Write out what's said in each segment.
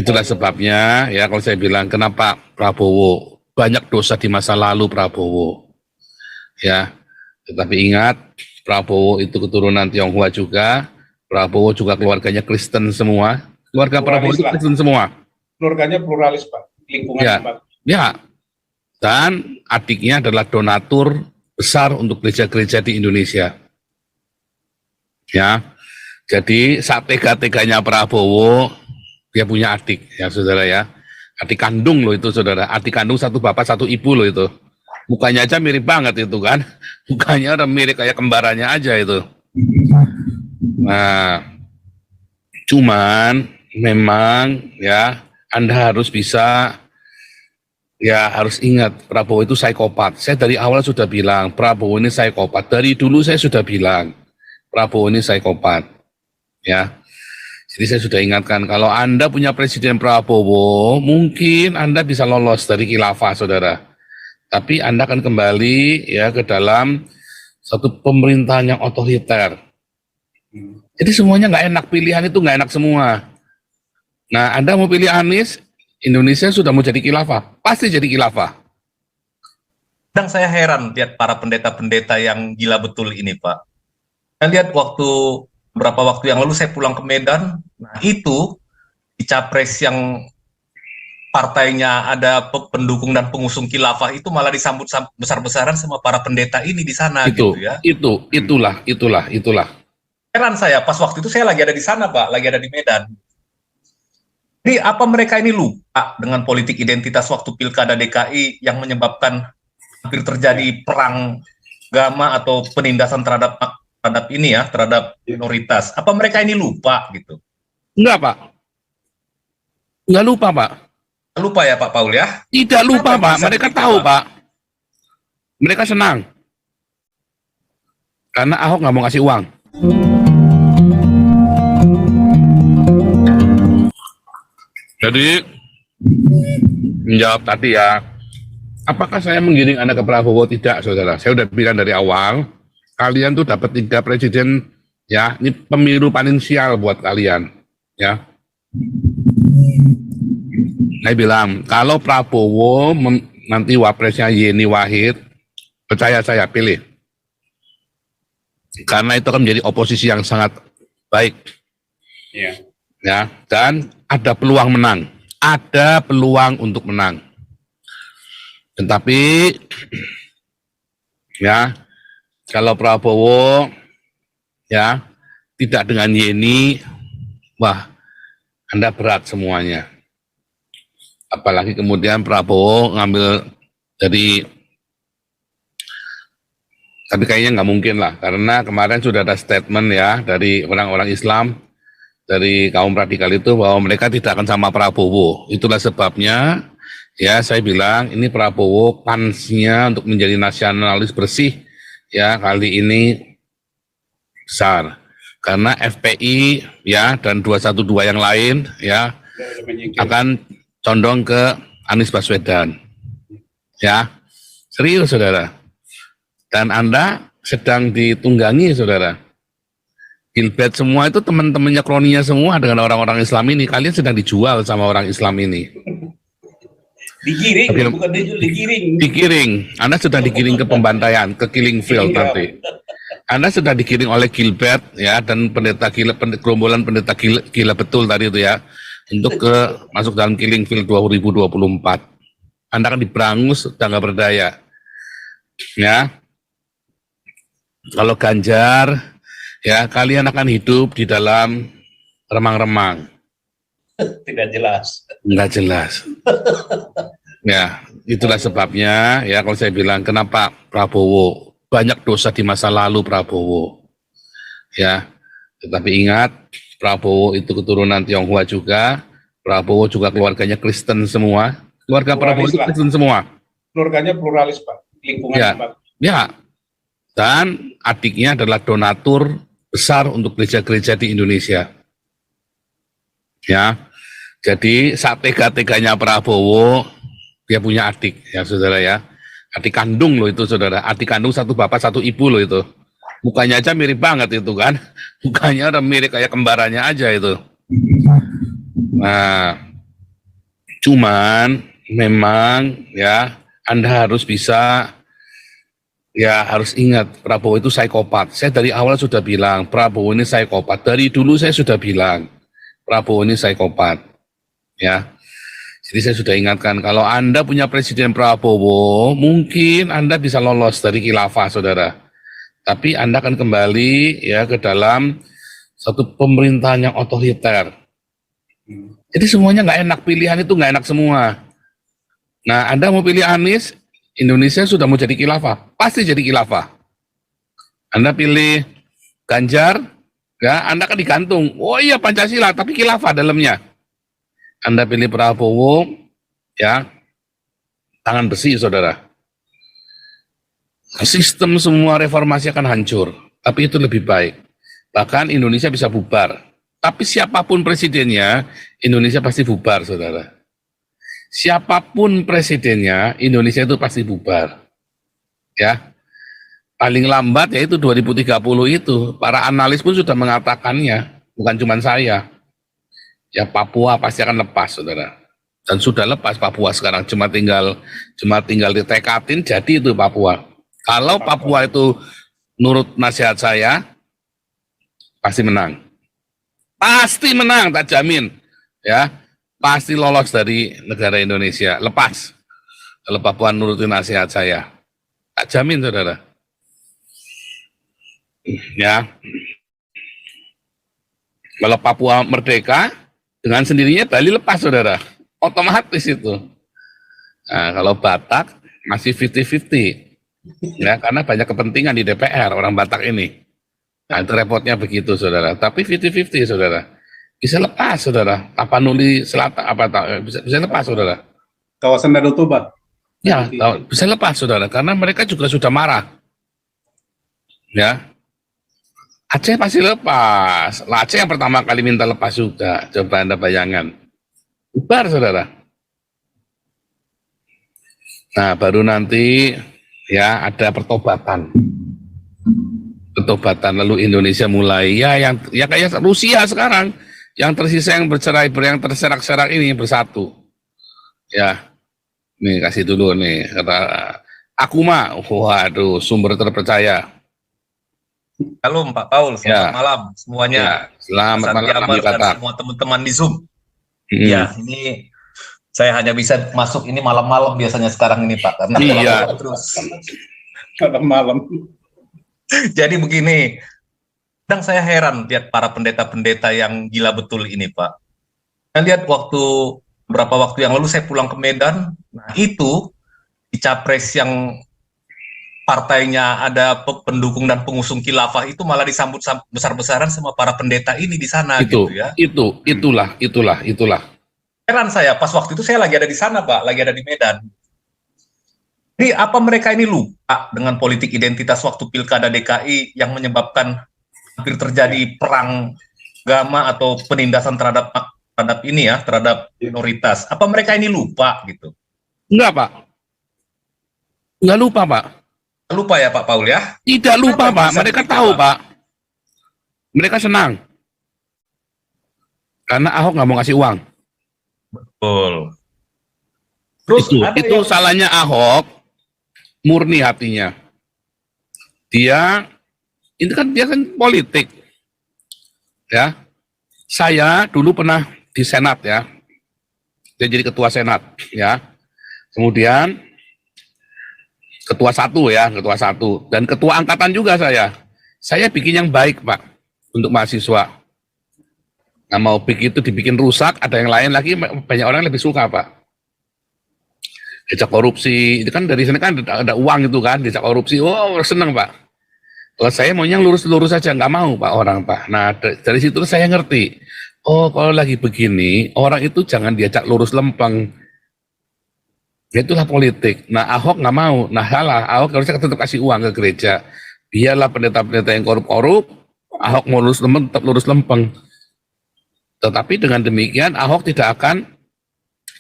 Itulah sebabnya ya kalau saya bilang kenapa Prabowo banyak dosa di masa lalu Prabowo. Ya, tetapi ingat Prabowo itu keturunan Tionghoa juga. Prabowo juga keluarganya Kristen semua. Keluarga Prabowo itu Kristen semua. Keluarganya pluralis, Pak. Lingkungan Pak. Ya. Dan adiknya adalah donatur besar untuk gereja-gereja di Indonesia. Ya. Jadi saat tega-teganya Prabowo, dia punya adik ya saudara ya. Adik kandung loh itu saudara. Adik kandung satu bapak satu ibu loh itu. Mukanya aja mirip banget itu kan. Mukanya udah mirip kayak kembarannya aja itu. Nah, cuman memang ya Anda harus bisa ya harus ingat Prabowo itu psikopat. Saya dari awal sudah bilang Prabowo ini psikopat. Dari dulu saya sudah bilang Prabowo ini psikopat. Ya. Jadi saya sudah ingatkan kalau Anda punya Presiden Prabowo, mungkin Anda bisa lolos dari khilafah, saudara. Tapi Anda akan kembali ya ke dalam satu pemerintahan yang otoriter. Jadi semuanya nggak enak, pilihan itu nggak enak semua. Nah, Anda mau pilih Anies, Indonesia sudah mau jadi khilafah, pasti jadi khilafah. Kadang saya heran lihat para pendeta-pendeta yang gila betul ini, Pak. Saya lihat beberapa waktu yang lalu saya pulang ke Medan, nah itu di capres yang partainya ada pendukung dan pengusung khilafah itu malah disambut besar-besaran sama para pendeta ini di sana gitu ya. Itulah. Heran saya, pas waktu itu saya lagi ada di sana, Pak, lagi ada di Medan. Jadi apa mereka ini lupa dengan politik identitas waktu Pilkada DKI yang menyebabkan hampir terjadi perang agama atau penindasan terhadap ini ya, terhadap minoritas. Apa mereka ini lupa gitu? Enggak, Pak. Enggak lupa, Pak. Lupa ya, Pak Paul ya? Tidak lupa, Pak. Mereka tahu, Pak. Mereka senang. Karena Ahok nggak mau kasih uang. Jadi, menjawab tadi ya, apakah saya menggiring Anda ke Prabowo? Tidak, saudara. Saya udah bilang dari awal, kalian tuh dapat 3 presiden, ya, ini pemilu paling sial buat kalian, ya. Saya bilang, kalau Prabowo nanti wapresnya Yeni Wahid, percaya saya, pilih. Karena itu akan menjadi oposisi yang sangat baik. Ya, dan ada peluang menang. Ada peluang untuk menang. Tetapi, ya, kalau Prabowo, ya, tidak dengan Yeni, wah, Anda berat semuanya. Apalagi kemudian Prabowo ngambil dari, tapi kayaknya nggak mungkin lah, karena kemarin sudah ada statement ya dari orang-orang Islam, dari kaum radikal itu bahwa mereka tidak akan sama Prabowo. Itulah sebabnya ya saya bilang ini Prabowo kansnya untuk menjadi nasionalis bersih ya kali ini besar. Karena FPI ya dan 212 yang lain ya akan condong ke Anies Baswedan. Ya. Serius, saudara. Dan Anda sedang ditunggangi, saudara. Gilbert semua itu teman-temannya, kroninya semua dengan orang-orang Islam ini. Kalian sedang dijual sama orang Islam ini. Digiring, bukan digiring. Digiring. Anda sudah digiring ke pembantaian, ke killing field nanti. Anda sudah digiring oleh Gilbert ya dan pendeta gila, gerombolan pendeta gila betul tadi itu ya untuk masuk dalam killing field 2024. Anda akan diberangus, sudah nggak berdaya. Ya. Kalau Ganjar, ya kalian akan hidup di dalam remang-remang. Tidak jelas. Nggak jelas. Ya, itulah sebabnya ya kalau saya bilang kenapa Prabowo banyak dosa di masa lalu Prabowo. Ya, tetapi ingat Prabowo itu keturunan Tionghoa juga. Prabowo juga keluarganya Kristen semua. Keluarga Prabowo itu Kristen semua. Keluarganya pluralis, Pak. Lingkungan ya, Pak. Ya. Dan adiknya adalah donatur besar untuk gereja-gereja di Indonesia. Ya. Jadi saat tega-teganya Prabowo, dia punya adik ya saudara ya. Adik kandung loh itu saudara. Adik kandung satu bapak satu ibu loh itu. Mukanya aja mirip banget itu kan. Mukanya udah mirip kayak kembarannya aja itu. Nah, Cuman memang ya Anda harus bisa, ya harus ingat Prabowo itu psikopat. Saya dari awal sudah bilang Prabowo ini psikopat. Dari dulu saya sudah bilang Prabowo ini psikopat. Ya, jadi saya sudah ingatkan kalau Anda punya Presiden Prabowo, mungkin Anda bisa lolos dari khilafah, saudara. Tapi Anda akan kembali ya ke dalam satu pemerintahan yang otoriter. Jadi semuanya nggak enak, pilihan itu nggak enak semua. Nah, Anda mau pilih Anies, Indonesia sudah mau jadi khilafah, pasti jadi khilafah. Anda pilih Ganjar, ya Anda kan digantung. Oh iya Pancasila, tapi khilafah dalamnya. Anda pilih Prabowo, ya tangan besi, saudara. Sistem semua reformasi akan hancur, tapi itu lebih baik. Bahkan Indonesia bisa bubar. Tapi siapapun presidennya, Indonesia pasti bubar, saudara. Siapapun presidennya, Indonesia itu pasti bubar. Ya, paling lambat yaitu 2030 itu. Para analis pun sudah mengatakannya, bukan cuma saya. Ya Papua pasti akan lepas, saudara. Dan sudah lepas Papua sekarang, cuma tinggal ditekatin jadi itu Papua. Kalau Papua itu nurut nasihat saya, pasti menang. Pasti menang, tak jamin. Ya, pasti lolos dari negara Indonesia, lepas. Kalau Papua nurutin nasihat saya, tak jamin, saudara. Ya, kalau Papua merdeka, dengan sendirinya Bali lepas, saudara. Otomatis itu. Nah, kalau Batak masih 50-50. Ya, karena banyak kepentingan di DPR orang Batak ini. Nah, itu repotnya begitu, saudara. Tapi 50-50, saudara. Bisa lepas, saudara. Tapanuli Selatan, bisa lepas, saudara. Kawasan Danau Toba. Ya, bisa lepas, saudara. Karena mereka juga sudah marah. Ya. Aceh pasti lepas. Lah, Aceh yang pertama kali minta lepas juga. Coba Anda bayangkan. Bubar, saudara. Nah, baru nanti ya ada pertobatan. Lalu Indonesia mulai ya kayak Rusia sekarang yang tersisa yang bercerai yang terserak-serak ini bersatu. Ya. Nih kasih dulu nih kata Akuma. Waduh, sumber terpercaya. Halo Pak Paul, selamat Ya. malam semuanya. Ya, selamat Mas malam Adiamar Kata. dan semua teman-teman di Zoom. Ya, ini saya hanya bisa masuk ini malam-malam biasanya sekarang ini Pak, karena Iya. terus. Malam-malam. Jadi begini, kadang saya heran lihat para pendeta-pendeta yang gila betul ini Pak. Saya lihat beberapa waktu yang lalu saya pulang ke Medan, nah itu di capres yang partainya ada pendukung dan pengusung khilafah itu malah disambut besar-besaran sama para pendeta ini di sana Itu, gitu ya. itulah. Heran saya, pas waktu itu saya lagi ada di sana Pak, lagi ada di Medan. Jadi apa mereka ini lupa dengan politik identitas waktu Pilkada DKI yang menyebabkan hampir terjadi perang agama atau penindasan terhadap ini ya, terhadap minoritas. Apa mereka ini lupa gitu? Enggak, Pak. Enggak lupa, Pak. Lupa ya Pak Paul ya? Tidak lupa, Kenapa Pak. bisa Mereka begitu, tahu, Pak? Pak. Mereka senang. Karena Ahok nggak mau ngasih uang. Betul. Terus Itu salahnya Ahok, murni hatinya. Dia kan politik. Ya. Saya dulu pernah di Senat ya. Dia jadi ketua Senat ya. Kemudian ketua satu dan ketua angkatan juga saya. Saya bikin yang baik, Pak, untuk mahasiswa. Nggak mau begitu dibikin rusak, ada yang lain lagi, banyak orang yang lebih suka, Pak. Diajak korupsi, itu kan dari sini kan ada uang itu kan, diajak korupsi, oh seneng, Pak. Kalau saya maunya lurus-lurus saja, nggak mau, Pak, orang, Pak. Nah, dari situ saya ngerti, oh kalau lagi begini, orang itu jangan diajak lurus lempeng. Itulah politik. Nah, Ahok nggak mau. Nah, salah. Ahok harusnya tetap kasih uang ke gereja. Biarlah pendeta-pendeta yang korup-korup, Ahok mau lurus lempeng, tetap lurus lempeng. Tetapi dengan demikian, Ahok tidak akan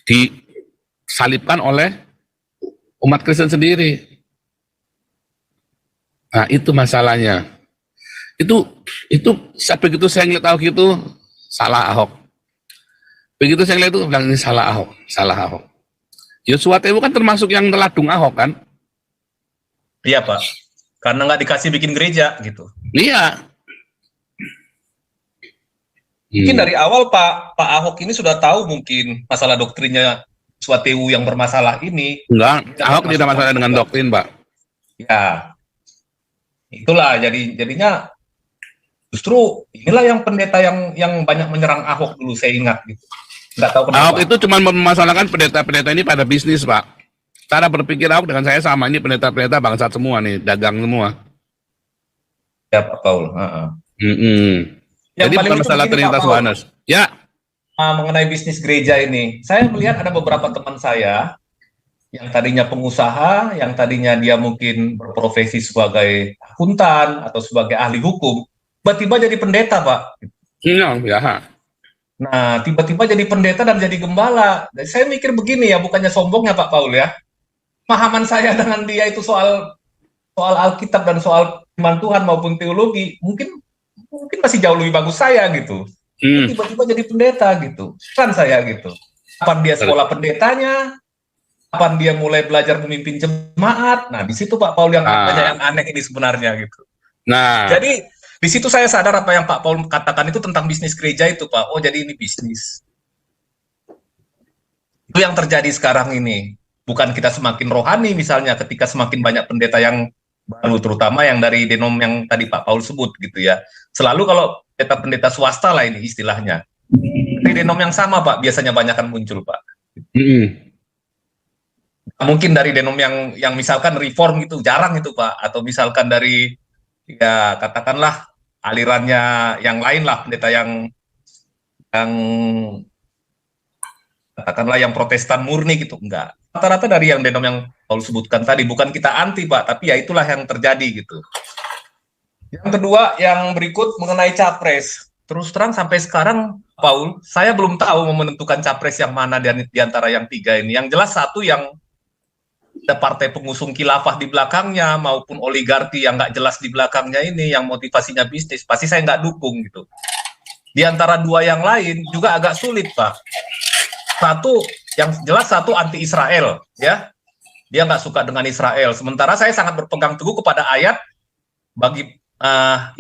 disalibkan oleh umat Kristen sendiri. Nah, itu masalahnya. Itu begitu saya ngeliat Ahok itu, salah Ahok. Begitu saya lihat itu bilang ini salah Ahok, salah Ahok. Yosua Tewu kan termasuk yang teladung Ahok kan? Iya Pak, karena nggak dikasih bikin gereja gitu. Iya. Mungkin dari awal Pak Ahok ini sudah tahu mungkin masalah doktrinnya Suatewu yang bermasalah ini. Enggak, Ahok tidak masalah dengan doktrin, Pak. Ya, itulah jadinya justru inilah yang pendeta yang banyak menyerang Ahok dulu, saya ingat gitu. Nggak tahu kenapa. Ahok itu cuma memasalahkan pendeta-pendeta ini pada bisnis, Pak. Cara berpikir Ahok dengan saya sama, ini pendeta-pendeta bangsat semua nih, dagang semua. Ya Pak Paul. Jadi bukan masalah Trinitas Oneness. Ya. Mengenai bisnis gereja ini, saya melihat ada beberapa teman saya yang tadinya pengusaha, yang tadinya dia mungkin berprofesi sebagai akuntan atau sebagai ahli hukum, tiba-tiba jadi pendeta, Pak. Iya, ya. Nah, tiba-tiba jadi pendeta dan jadi gembala. Dan saya mikir begini ya, bukannya sombongnya Pak Paul ya. Pemahaman saya dengan dia itu soal Alkitab dan soal firman Tuhan maupun teologi, mungkin masih jauh lebih bagus saya gitu. Tiba-tiba jadi pendeta gitu. Kan saya gitu. Kapan dia sekolah pendetanya? Kapan dia mulai belajar memimpin jemaat? Nah, di situ Pak Paul yang aneh ini sebenarnya gitu. Nah, jadi di situ saya sadar apa yang Pak Paul katakan itu tentang bisnis gereja itu, Pak. Oh, jadi ini bisnis. Itu yang terjadi sekarang ini. Bukan kita semakin rohani misalnya ketika semakin banyak pendeta yang baru, terutama yang dari denom yang tadi Pak Paul sebut gitu ya. Selalu kalau pendeta swasta lah ini istilahnya. Dari denom yang sama Pak, biasanya banyakan muncul Pak. Mungkin dari denom yang misalkan reform gitu, jarang itu Pak. Atau misalkan dari, ya katakanlah alirannya yang lain lah, pendeta yang katakanlah yang Protestan murni gitu, enggak. Rata-rata dari yang denom yang Paul sebutkan tadi, bukan kita anti Pak, tapi ya itulah yang terjadi gitu. Yang kedua, yang berikut mengenai capres. Terus terang sampai sekarang, Paul, saya belum tahu mau menentukan capres yang mana di antara yang tiga ini. Yang jelas satu yang ada partai pengusung khilafah di belakangnya, maupun oligarki yang nggak jelas di belakangnya ini, yang motivasinya bisnis, pasti saya nggak dukung gitu. Di antara dua yang lain juga agak sulit, Pak. Satu, yang jelas satu anti Israel, ya. Dia nggak suka dengan Israel. Sementara saya sangat berpegang teguh kepada ayat, bagi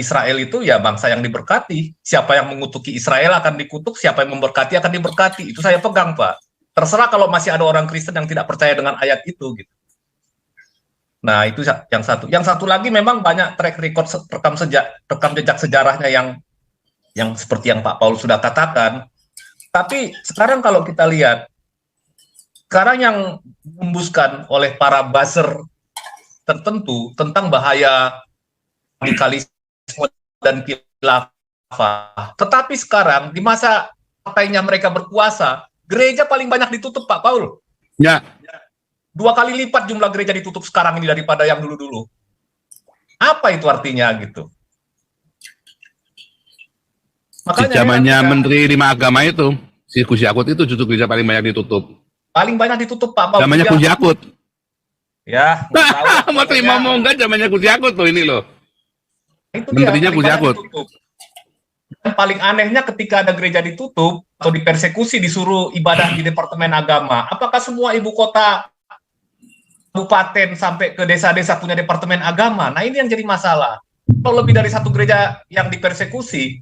Israel itu ya bangsa yang diberkati. Siapa yang mengutuki Israel akan dikutuk, siapa yang memberkati akan diberkati. Itu saya pegang, Pak. Terserah kalau masih ada orang Kristen yang tidak percaya dengan ayat itu, gitu. Nah, itu yang satu. Yang satu lagi memang banyak track record rekam jejak sejarahnya yang seperti yang Pak Paul sudah katakan. Tapi sekarang kalau kita lihat, sekarang yang dihembuskan oleh para buzzer tertentu tentang bahaya radikalisme dan khilafah. Tetapi sekarang di masa partainya mereka berkuasa, gereja paling banyak ditutup, Pak Paul. Ya. 2 kali lipat jumlah gereja ditutup sekarang ini daripada yang dulu-dulu. Apa itu artinya gitu? Makanya zamannya Menteri 5 Agama itu, si Gus Yakut itu justru gereja paling banyak ditutup. Paling banyak ditutup, Pak Paul. Zamannya Gus Yakut. Ya, mau terima mau enggak zamannya Gus Yakut tuh ini loh. Itu Menterinya Gus Yakut. Dan paling anehnya ketika ada gereja ditutup atau dipersekusi disuruh ibadah di Departemen Agama, apakah semua ibu kota, kabupaten sampai ke desa-desa punya Departemen Agama? Nah, ini yang jadi masalah. Kalau lebih dari satu gereja yang dipersekusi,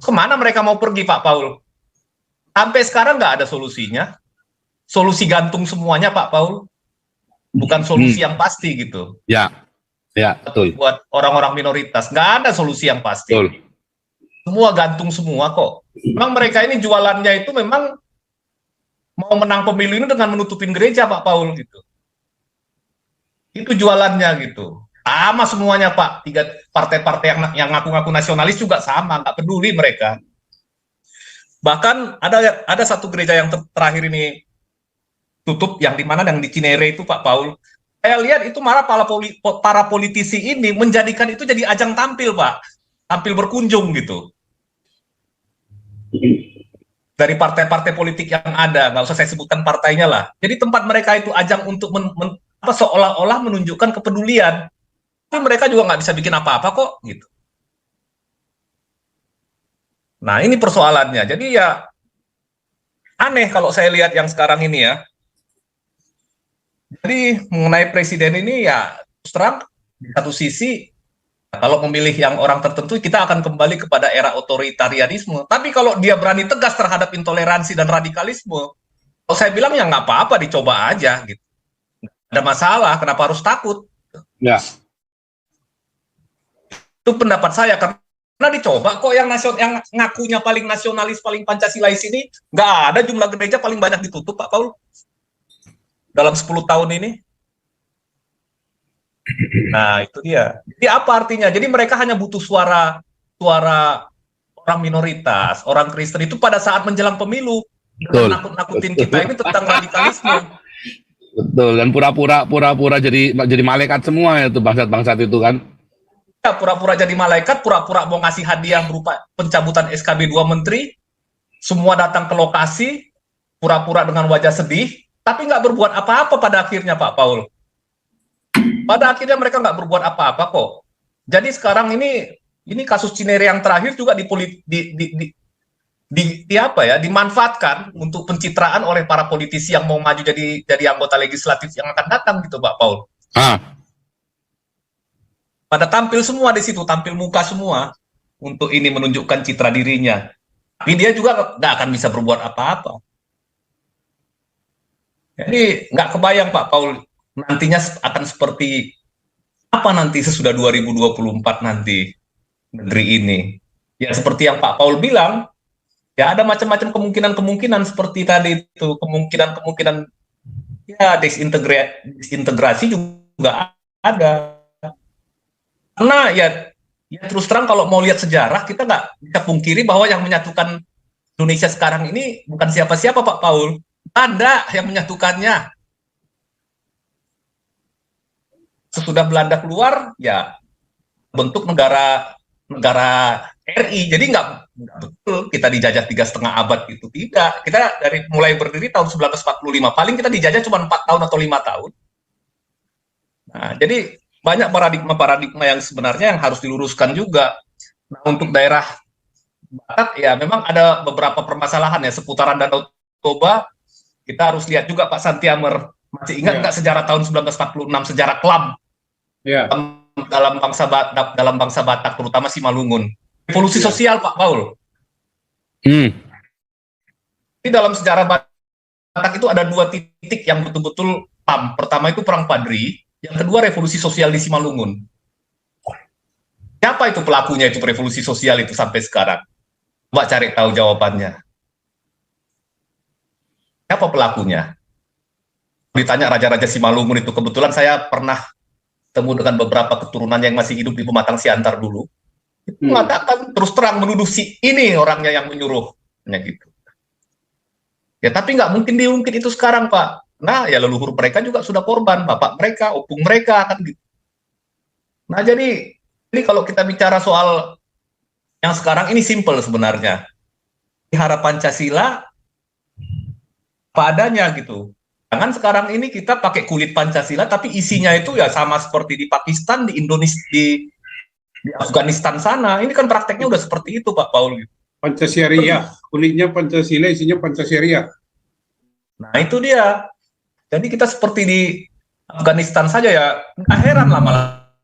kemana mereka mau pergi, Pak Paul? Sampai sekarang nggak ada solusinya. Solusi gantung semuanya, Pak Paul. Bukan solusi yang pasti gitu. Ya, ya betul. Buat orang-orang minoritas, nggak ada solusi yang pasti. Betul. Semua gantung semua kok. Memang mereka ini jualannya itu memang mau menang pemilu ini dengan menutupin gereja, Pak Paul gitu. Itu jualannya gitu. Sama semuanya, Pak. 3 partai-partai yang ngaku-ngaku nasionalis juga sama, nggak peduli mereka. Bahkan ada satu gereja yang terakhir ini tutup, yang di mana yang di Cinere itu, Pak Paul. Saya lihat itu malah para politisi ini menjadikan itu jadi ajang tampil, Pak. Tampil berkunjung gitu. Dari partai-partai politik yang ada, nggak usah saya sebutkan partainya lah. Jadi tempat mereka itu ajang untuk seolah-olah menunjukkan kepedulian. Tapi mereka juga nggak bisa bikin apa-apa kok, gitu. Nah, ini persoalannya. Jadi ya aneh kalau saya lihat yang sekarang ini ya. Jadi mengenai presiden ini ya terus terang di satu sisi kalau memilih yang orang tertentu kita akan kembali kepada era otoritarianisme. Tapi kalau dia berani tegas terhadap intoleransi dan radikalisme, kalau saya bilang ya nggak apa-apa dicoba aja gitu. Nggak ada masalah, kenapa harus takut? Ya. Itu pendapat saya karena dicoba kok yang yang ngakunya paling nasionalis, paling Pancasilais ini nggak ada jumlah gereja paling banyak ditutup Pak Paul dalam 10 tahun ini. Nah itu dia. Jadi apa artinya? Jadi mereka hanya butuh suara orang minoritas, orang Kristen itu pada saat menjelang pemilu Betul. nakut-nakutin kita ini tentang radikalisme. Betul, dan pura-pura jadi malaikat semua itu bangsat-bangsat itu kan. Ya, pura-pura jadi malaikat, pura-pura mau ngasih hadiah berupa pencabutan SKB 2 menteri, semua datang ke lokasi, pura-pura dengan wajah sedih, tapi nggak berbuat apa-apa pada akhirnya Pak Paul. Pada akhirnya mereka nggak berbuat apa-apa kok. Jadi sekarang ini kasus Cinere yang terakhir juga dimanfaatkan untuk pencitraan oleh para politisi yang mau maju jadi anggota legislatif yang akan datang gitu Pak Paul. Pada tampil semua di situ, tampil muka semua untuk ini menunjukkan citra dirinya. Tapi dia juga nggak akan bisa berbuat apa-apa. Jadi nggak kebayang Pak Paul nantinya akan seperti apa nanti sesudah 2024 nanti negeri ini. Ya seperti yang Pak Paul bilang, ya ada macam-macam kemungkinan seperti tadi itu, kemungkinan ya disintegrasi juga ada. Karena ya terus terang kalau mau lihat sejarah kita nggak bisa pungkiri bahwa yang menyatukan Indonesia sekarang ini bukan siapa-siapa Pak Paul, Belanda yang menyatukannya. Sesudah Belanda keluar ya bentuk negara RI, jadi nggak betul kita dijajah 3,5 abad itu, tidak. Kita dari mulai berdiri tahun 1945 paling kita dijajah cuma 4 tahun atau 5 tahun. Nah, jadi banyak paradigma yang sebenarnya yang harus diluruskan juga. Nah, untuk daerah Batak ya memang ada beberapa permasalahan ya seputaran Danau Toba. Kita harus lihat juga Pak Santiamer, masih ingat nggak sejarah tahun 1946, sejarah kelam dalam bangsa Batak terutama Simalungun. Revolusi sosial Pak Paul. Di dalam sejarah Batak itu ada 2 titik yang betul-betul kelam. Pertama itu Perang Padri. Yang kedua revolusi sosial di Simalungun. Siapa itu pelakunya itu revolusi sosial itu sampai sekarang? Coba cari tahu jawabannya. Siapa pelakunya? Ditanya raja-raja Simalungun itu, kebetulan saya pernah temu dengan beberapa keturunan yang masih hidup di Pematang Siantar dulu. Itu mengatakan terus terang menuduh si ini orangnya yang menyuruhnya gitu. Ya tapi nggak mungkin diungkit itu sekarang Pak. Nah, ya leluhur mereka juga sudah korban, bapak mereka, opung mereka kan gitu. Nah, jadi kalau kita bicara soal yang sekarang ini simple sebenarnya. Pelihara Pancasila padanya gitu. Jangan sekarang ini kita pakai kulit Pancasila tapi isinya itu ya sama seperti di Pakistan, di Indonesia, di Afghanistan sana. Ini kan prakteknya udah seperti itu Pak Paul gitu. Pancasila, kulitnya Pancasila, isinya Pancasila. Nah, itu dia. Jadi kita seperti di Afghanistan saja ya, nggak heran lama-lama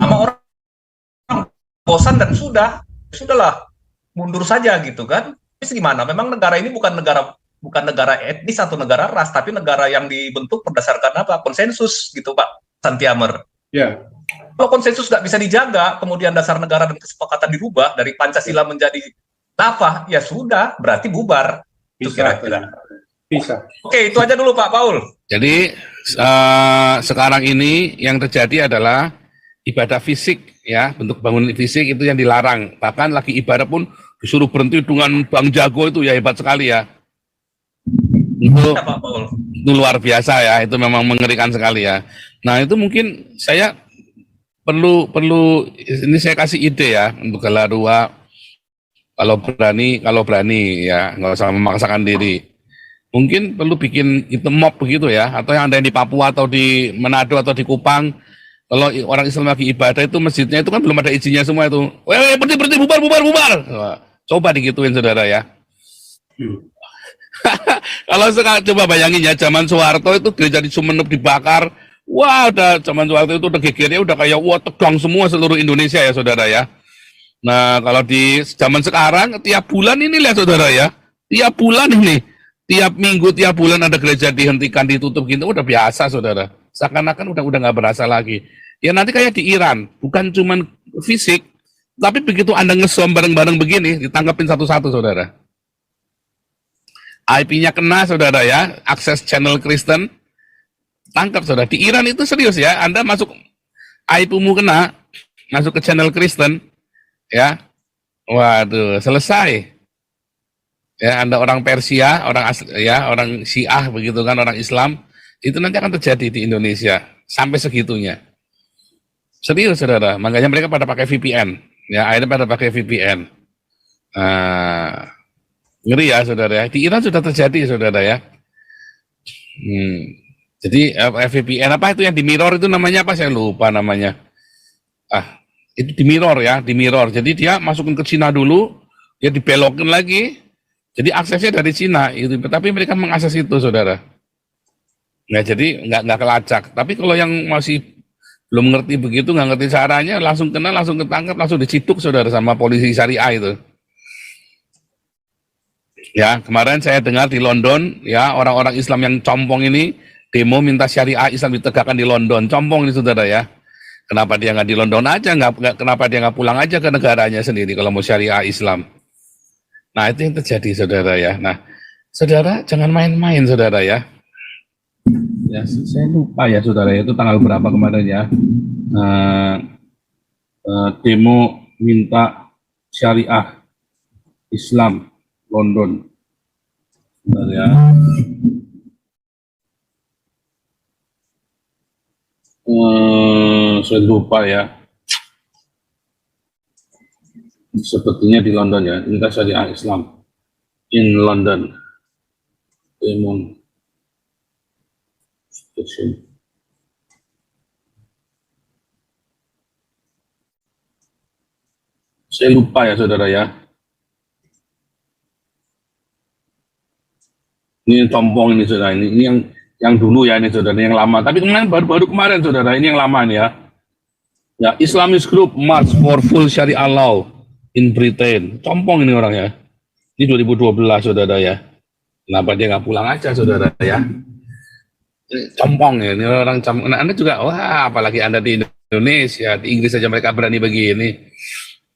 orang bosan dan sudahlah mundur saja gitu kan. Terus gimana? Memang negara ini bukan negara etnis atau negara ras, tapi negara yang dibentuk berdasarkan apa? Konsensus gitu Pak Santiamer. Ya. Kalau konsensus nggak bisa dijaga, kemudian dasar negara dan kesepakatan dirubah dari Pancasila menjadi apa? Ya sudah, berarti bubar. Itu kira-kira. Bisa. Oke, itu aja dulu Pak Paul. Jadi sekarang ini yang terjadi adalah ibadah fisik ya, bentuk bangunan fisik itu yang dilarang. Bahkan lagi ibadah pun disuruh berhenti dengan Bang Jago itu ya, hebat sekali ya. Itu, ya Pak Paul. Itu luar biasa ya, itu memang mengerikan sekali ya. Nah itu mungkin saya perlu ini saya kasih ide ya untuk gelar 2 kalau berani ya, nggak usah memaksakan diri. Mungkin perlu bikin itu mob begitu ya, atau yang ada di Papua atau di Manado atau di Kupang. Kalau orang Islam lagi ibadah itu masjidnya itu kan belum ada izinnya semua itu. Berhenti bubar. Coba digituin saudara ya. Kalau sekarang coba bayangin ya, zaman Soeharto itu gereja di Sumeneb dibakar. Wah, udah zaman Soeharto itu udah gegernya udah kayak wah tegang semua seluruh Indonesia ya saudara ya. Nah, kalau di zaman sekarang tiap bulan ini lihat saudara ya, tiap bulan ini, tiap minggu, tiap bulan ada gereja dihentikan, ditutup gitu, udah biasa saudara. Seakan-akan udah nggak berasa lagi. Ya nanti kayak di Iran, bukan cuman fisik, tapi begitu Anda ngesom bareng-bareng begini, ditangkapin satu-satu saudara. IP-nya kena saudara ya, akses channel Kristen, tangkap saudara. Di Iran itu serius ya, Anda masuk IP-mu kena, masuk ke channel Kristen, ya, waduh, selesai. Ya, Anda orang Persia, orang ya, orang Syiah begitu kan, orang Islam, itu nanti akan terjadi di Indonesia sampai segitunya. Serius saudara, makanya mereka pada pakai VPN, ya, akhirnya pada pakai VPN. Ngeri ya saudara ya. Di Iran sudah terjadi saudara ya. Jadi VPN apa itu yang di mirror itu namanya apa? Saya lupa namanya. Itu di mirror ya, di mirror. Jadi dia masukin ke Cina dulu, dia dibelokin lagi. Jadi aksesnya dari Cina itu, tapi mereka mengakses itu saudara. Nah jadi nggak kelacak. Tapi kalau yang masih belum ngerti begitu, nggak ngerti caranya, langsung kena, langsung ketangkap, langsung diciduk saudara sama polisi syariah itu. Ya, kemarin saya dengar di London, ya orang-orang Islam yang compong ini demo minta syariah Islam ditegakkan di London. Compong ini saudara ya. Kenapa dia nggak di London aja? Kenapa dia nggak pulang aja ke negaranya sendiri kalau mau syariah Islam? Nah itu yang terjadi saudara ya. Nah saudara jangan main-main saudara ya. Ya saya lupa ya saudara itu tanggal berapa kemarin ya. Demo minta syariah Islam London. Bentar ya. Saya lupa ya. Sepertinya di London ya. Minta syariah Islam in London. Demonstration. Saya lupa ya saudara ya. Ini compong ini saudara, ini yang dulu ya ini saudara, yang lama. Tapi kemarin baru kemarin saudara, ini yang lama nih ya. Ya, Islamist Group March for Full Sharia Law in Britain. Compong ini orang ya. Ini 2012 saudara ya. Kenapa dia nggak pulang aja saudara ya? Ini compong ya, ini orang compong. Nah, Anda juga, wah apalagi Anda di Indonesia, di Inggris saja mereka berani begini.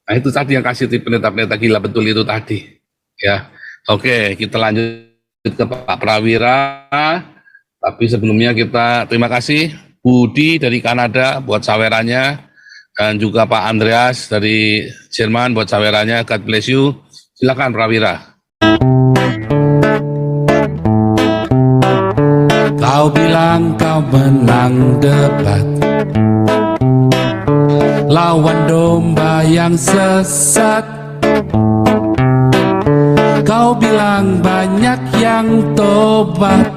Nah itu tadi yang kasih pendeta-pendeta gila betul itu tadi. Ya, oke kita lanjut ke Pak Prawira, tapi sebelumnya kita terima kasih Budi dari Kanada buat sawerannya, dan juga Pak Andreas dari Jerman buat sawerannya. God bless you. Silakan Prawira. Kau bilang kau menang debat lawan domba yang sesat. Kau bilang banyak yang tobat,